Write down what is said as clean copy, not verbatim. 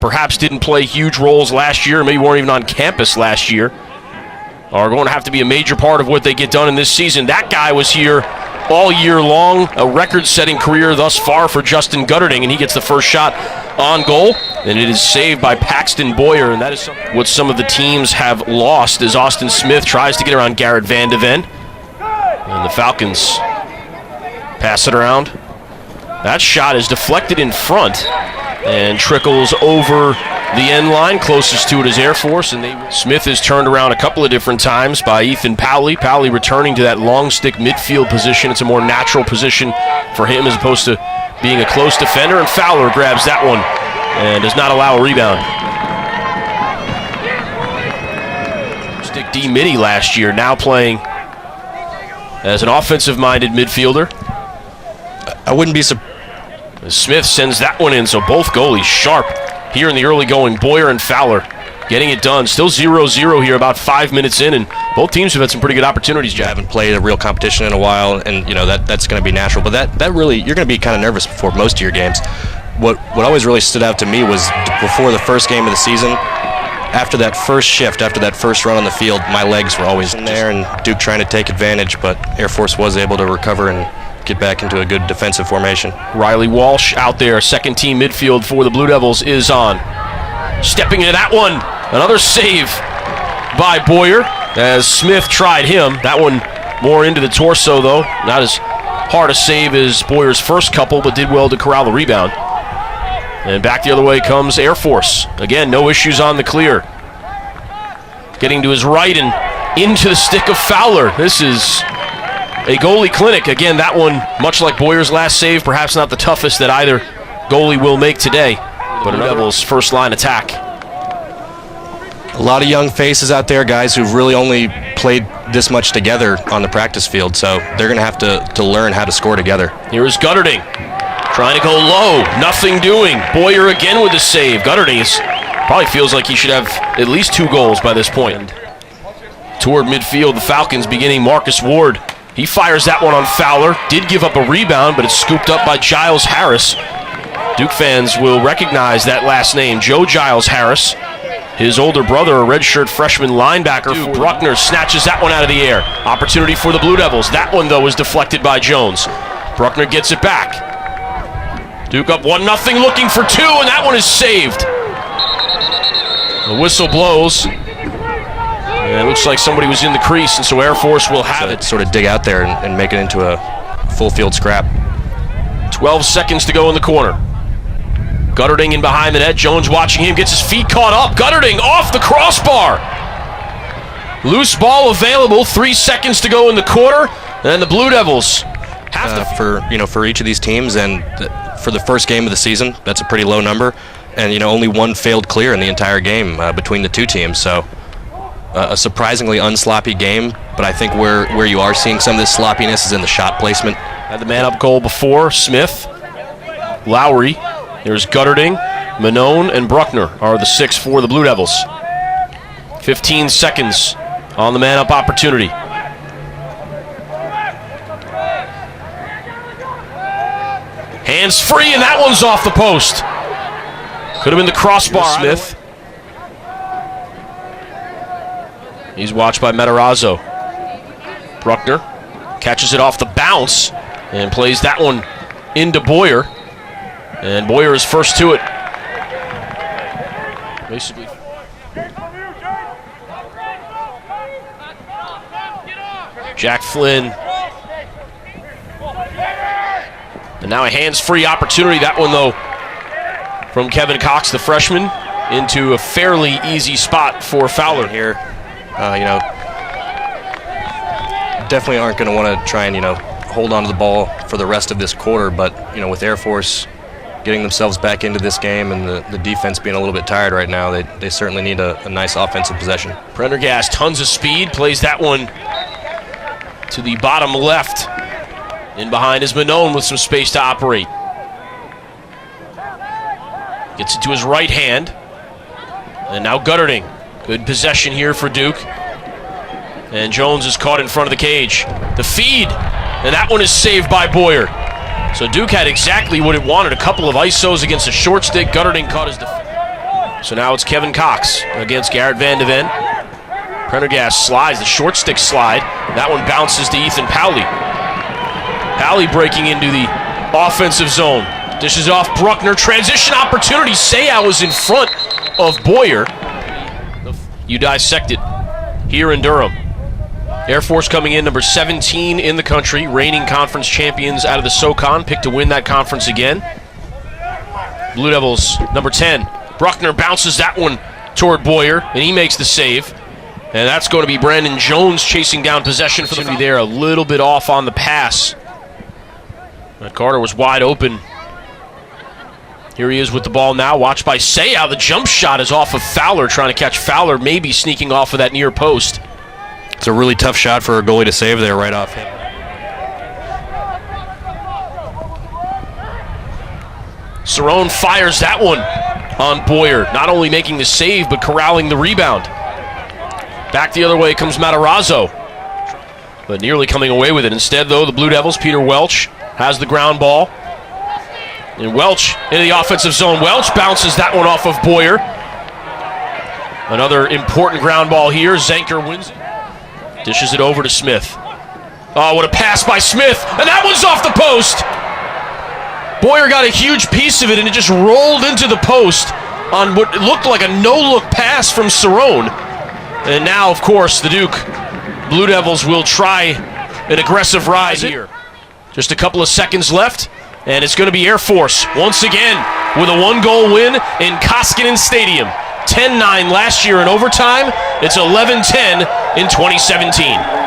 perhaps didn't play huge roles last year, maybe weren't even on campus last year, are going to have to be a major part of what they get done in this season. That guy was here all year long, a record-setting career thus far for Justin Gutterding, and he gets the first shot on goal, and it is saved by Paxton Boyer, and that is what some of the teams have lost as Austin Smith tries to get around Garrett Van de Ven, and the Falcons pass it around. That shot is deflected in front and trickles over the end line. Closest to it is Air Force, and Smith is turned around a couple of different times by Ethan Powley. Powley returning to that long stick midfield position. It's a more natural position for him as opposed to being a close defender, and Fowler grabs that one and does not allow a rebound. Stick D Mitty last year, now playing as an offensive-minded midfielder. I wouldn't be surprised. Smith sends that one in, so both goalies sharp here in the early going. Boyer and Fowler getting it done. Still 0-0 here, about 5 minutes in, and both teams have had some pretty good opportunities, Jack. I haven't played a real competition in a while, and that's going to be natural. But that really, you're going to be kind of nervous before most of your games. What always really stood out to me was before the first game of the season, after that first shift, after that first run on the field, my legs were always in there, and Duke trying to take advantage, but Air Force was able to recover and get back into a good defensive formation. Riley Walsh out there, second team midfield for the Blue Devils is on. Stepping into that one, another save by Boyer as Smith tried him. That one more into the torso though, not as hard a save as Boyer's first couple, but did well to corral the rebound. And back the other way comes Air Force. Again, no issues on the clear. Getting to his right and into the stick of Fowler. This is a goalie clinic. Again, that one, much like Boyer's last save, perhaps not the toughest that either goalie will make today, but a Devils' first line attack. A lot of young faces out there, guys who've really only played this much together on the practice field, so they're going to have to learn how to score together. Here is Gutterding, trying to go low, nothing doing. Boyer again with the save. Gutterding probably feels like he should have at least 2 goals by this point. Toward midfield, the Falcons beginning Marcus Ward. He fires that one on Fowler. Did give up a rebound, but it's scooped up by Giles Harris. Duke fans will recognize that last name, Joe Giles Harris. His older brother, a redshirt freshman linebacker. Bruckner snatches that one out of the air. Opportunity for the Blue Devils. That one, though, is deflected by Jones. Bruckner gets it back. Duke up 1-0, looking for 2, and that one is saved. The whistle blows. And it looks like somebody was in the crease, and so Air Force will have it. Sort of dig out there and make it into a full field scrap. 12 seconds to go in the corner. Gutterding in behind the net. Jones watching him, gets his feet caught up. Gutterding off the crossbar. Loose ball available. 3 seconds to go in the quarter, and the Blue Devils have to. For each of these teams, and for the first game of the season, that's a pretty low number, and only one failed clear in the entire game between the two teams. So. A surprisingly unsloppy game, but I think where you are seeing some of this sloppiness is in the shot placement. Had the man-up goal before. Smith, Lowry, there's Gutterding, Manone, and Bruckner are the 6 for the Blue Devils. 15 seconds on the man-up opportunity. Hands free, and that one's off the post. Could have been the crossbar. Smith. He's watched by Matarazzo. Bruckner catches it off the bounce and plays that one into Boyer. And Boyer is first to it. Basically. Jack Flynn. And now a hands-free opportunity. That one, though, from Kevin Cox, the freshman, into a fairly easy spot for Fowler here. Definitely aren't going to want to try and, hold on to the ball for the rest of this quarter, but, with Air Force getting themselves back into this game and the defense being a little bit tired right now, they certainly need a nice offensive possession. Prendergast, tons of speed, plays that one to the bottom left. In behind is Manone with some space to operate. Gets it to his right hand. And now Gutterding. Good possession here for Duke. And Jones is caught in front of the cage. The feed, and that one is saved by Boyer. So Duke had exactly what it wanted. A couple of ISOs against a short stick. Gutterding caught his defense. So now it's Kevin Cox against Garrett Van de Ven. Prendergast slides, the short stick slide. That one bounces to Ethan Powley. Powley breaking into the offensive zone. Dishes off Bruckner. Transition opportunity. Seau was in front of Boyer. You dissect it here in Durham. Air Force coming in number 17 in the country, reigning conference champions out of the SoCon, picked to win that conference again. Blue Devils number 10. Bruckner bounces that one toward Boyer, and he makes the save. And that's going to be Brandon Jones chasing down possession for the there. A little bit off on the pass. Matt Carter was wide open. Here he is with the ball now, watched by Seau. The jump shot is off of Fowler, trying to catch Fowler, maybe sneaking off of that near post. It's a really tough shot for a goalie to save there right off him. Cerrone fires that one on Boyer, not only making the save, but corralling the rebound. Back the other way comes Matarazzo, but nearly coming away with it. Instead, though, the Blue Devils, Peter Welch, has the ground ball. And Welch into the offensive zone. Welch bounces that one off of Boyer. Another important ground ball here. Zanker wins it. Dishes it over to Smith. Oh, what a pass by Smith. And that one's off the post. Boyer got a huge piece of it, and it just rolled into the post on what looked like a no-look pass from Cerrone. And now, of course, the Duke Blue Devils will try an aggressive rise here. Just a couple of seconds left, and it's going to be Air Force once again with a one-goal win in Koskinen Stadium. 10-9 last year in overtime. It's 11-10 in 2017.